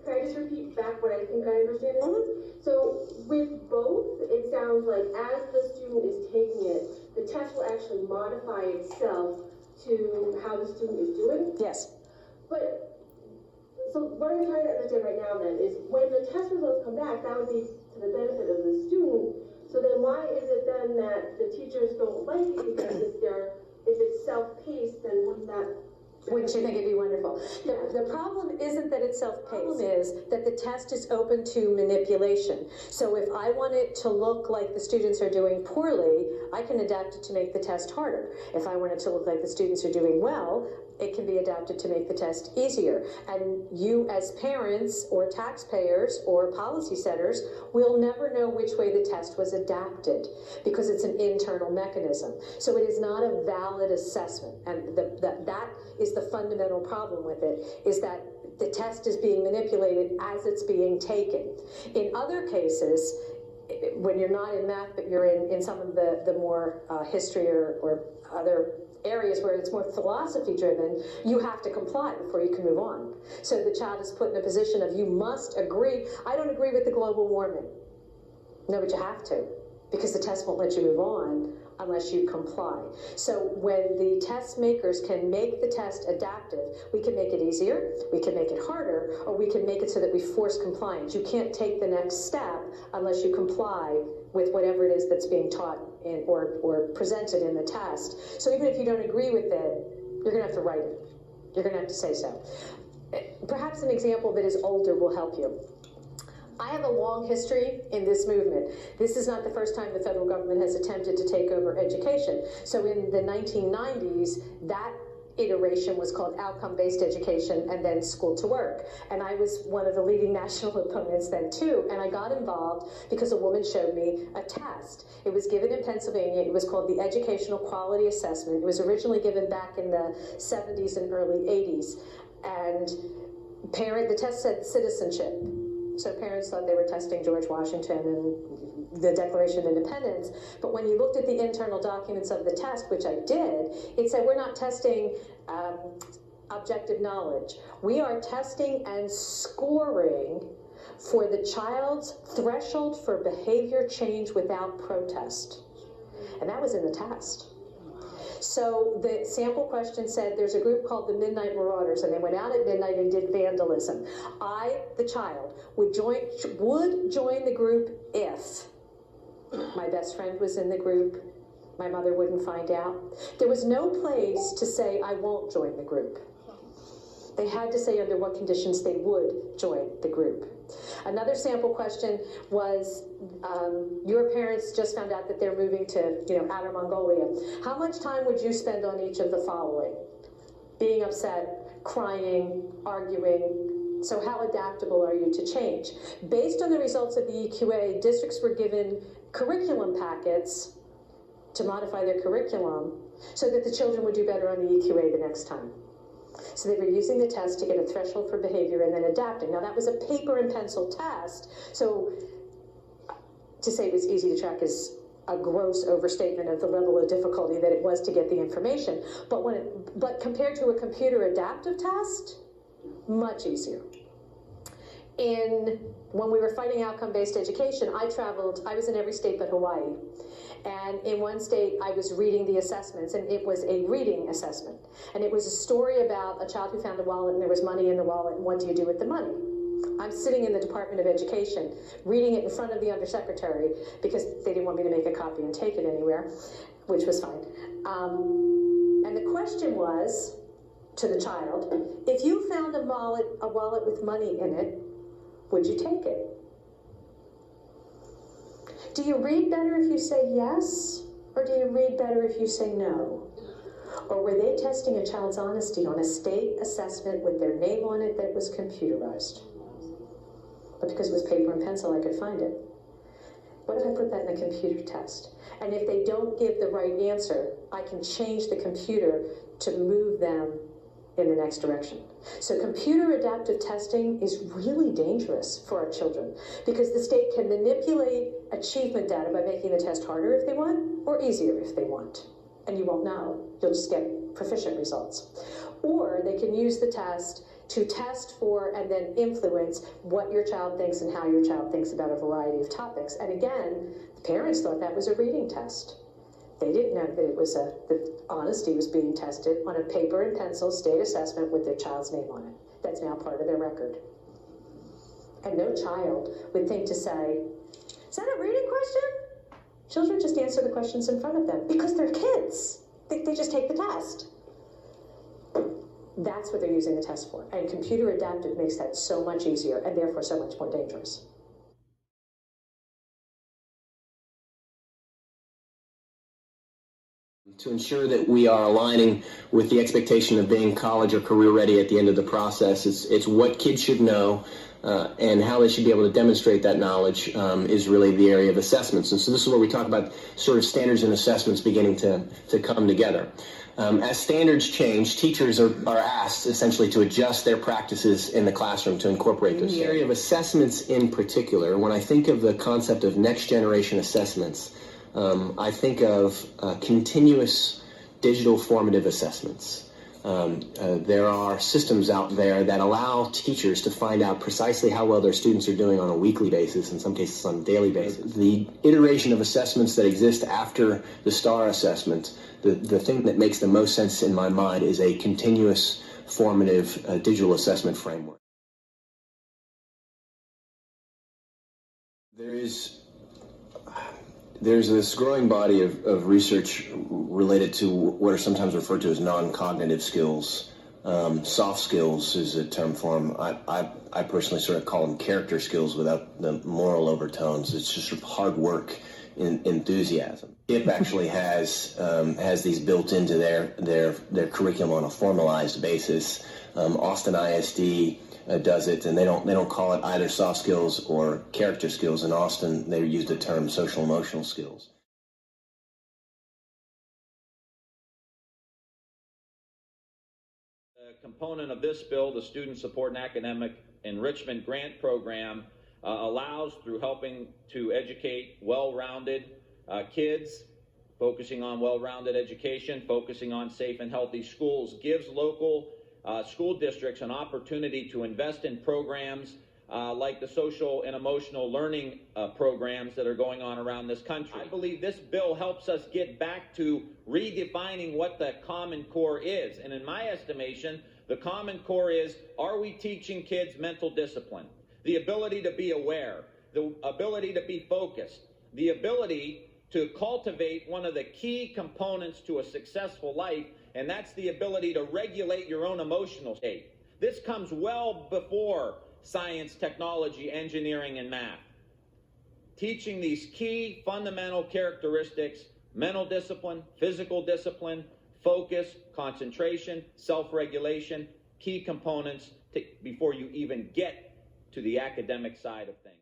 can I just repeat back what I think I understand it? So with both, it sounds like as the student is taking it, the test will actually modify itself to how the student is doing? Yes. But, so what I'm trying to understand right now then is when the test results come back, that would be to the benefit of the student. So then why is it then that the teachers don't like it? Because if it's self-paced, then wouldn't that... Wouldn't you think it'd be wonderful? The problem isn't that it's self-paced, is that the test is open to manipulation. So if I want it to look like the students are doing poorly, I can adapt it to make the test harder. If I want it to look like the students are doing well, it can be adapted to make the test easier. And you as parents or taxpayers or policy setters will never know which way the test was adapted because it's an internal mechanism. So it is not a valid assessment. And that is the fundamental problem with it, is that the test is being manipulated as it's being taken. In other cases, when you're not in math, but you're in some of the more history or other areas where it's more philosophy driven, you have to comply before you can move on. So the child is put in a position of you must agree. I don't agree with the global warming. No, but you have to, because the test won't let you move on unless you comply. So when the test makers can make the test adaptive, we can make it easier, we can make it harder, or we can make it so that we force compliance. You can't take the next step unless you comply with whatever it is that's being taught in, or presented in the test. So even if you don't agree with it, you're gonna have to write it. You're gonna have to say so. Perhaps an example that is older will help you. I have a long history in this movement. This is not the first time the federal government has attempted to take over education. So in the 1990s, that iteration was called outcome-based education and then school to work. And I was one of the leading national opponents then too, and I got involved because a woman showed me a test. It was given in Pennsylvania. It was called the Educational Quality Assessment. It was originally given back in the 70s and early 80s. And the test said citizenship. So parents thought they were testing George Washington and the Declaration of Independence. But when you looked at the internal documents of the test, which I did, it said we're not testing objective knowledge. We are testing and scoring for the child's threshold for behavior change without protest. And that was in the test. So the sample question said there's a group called the Midnight Marauders, and they went out at midnight and did vandalism. I, the child, would join the group if my best friend was in the group, my mother wouldn't find out. There was no place to say I won't join the group. They had to say under what conditions they would join the group. Another sample question was, your parents just found out that they're moving to, Outer Mongolia. How much time would you spend on each of the following? Being upset, crying, arguing. So how adaptable are you to change? Based on the results of the EQA, districts were given curriculum packets to modify their curriculum so that the children would do better on the EQA the next time. So they were using the test to get a threshold for behavior and then adapting. Now that was a paper and pencil test, so to say it was easy to track is a gross overstatement of the level of difficulty that it was to get the information. But compared to a computer adaptive test, much easier. When we were fighting outcome-based education, I was in every state but Hawaii. And in one state, I was reading the assessments, and it was a reading assessment. And it was a story about a child who found a wallet, and there was money in the wallet, and what do you do with the money? I'm sitting in the Department of Education, reading it in front of the undersecretary, because they didn't want me to make a copy and take it anywhere, which was fine. And the question was, to the child, if you found a wallet with money in it, would you take it? Do you read better if you say yes, or do you read better if you say no? Or were they testing a child's honesty on a state assessment with their name on it that was computerized? But because it was paper and pencil, I could find it. What if I put that in a computer test? And if they don't give the right answer, I can change the computer to move them in the next direction. So computer adaptive testing is really dangerous for our children because the state can manipulate achievement data by making the test harder if they want or easier if they want. And you won't know. You'll just get proficient results. Or they can use the test to test for and then influence what your child thinks and how your child thinks about a variety of topics. And again, the parents thought that was a reading test. They didn't know that it was that honesty was being tested on a paper and pencil state assessment with their child's name on it. That's now part of their record. And no child would think to say, is that a reading question? Children just answer the questions in front of them because they're kids. They just take the test. That's what they're using the test for. And computer adaptive makes that so much easier and therefore so much more dangerous. To ensure that we are aligning with the expectation of being college or career ready at the end of the process, it's what kids should know and how they should be able to demonstrate that knowledge is really the area of assessments. And so this is where we talk about sort of standards and assessments beginning to come together. As standards change, teachers are asked essentially to adjust their practices in the classroom to incorporate those. In the area of assessments in particular, when I think of the concept of next generation assessments, I think of continuous digital formative assessments. There are systems out there that allow teachers to find out precisely how well their students are doing on a weekly basis, in some cases on a daily basis. The iteration of assessments that exist after the STAR assessment, the thing that makes the most sense in my mind is a continuous formative digital assessment framework. There's this growing body of research related to what are sometimes referred to as non-cognitive skills. Soft skills is a term for them. I personally sort of call them character skills without the moral overtones. It's just sort of hard work and enthusiasm. IP actually has these built into their curriculum on a formalized basis. Austin ISD does it, and they don't call it either soft skills or character skills. In Austin, they use the term social emotional skills. A component of this bill, the Student Support and Academic Enrichment Grant Program, allows, through helping to educate well-rounded kids, focusing on well-rounded education, focusing on safe and healthy schools, gives local school districts an opportunity to invest in programs like the social and emotional learning programs that are going on around this country. I believe this bill helps us get back to redefining what the Common Core is. And in my estimation, the Common Core is, are we teaching kids mental discipline? The ability to be aware, the ability to be focused, the ability to cultivate one of the key components to a successful life, and that's the ability to regulate your own emotional state. This comes well before science, technology, engineering, and math. Teaching these key fundamental characteristics, mental discipline, physical discipline, focus, concentration, self-regulation, key components before you even get to the academic side of things.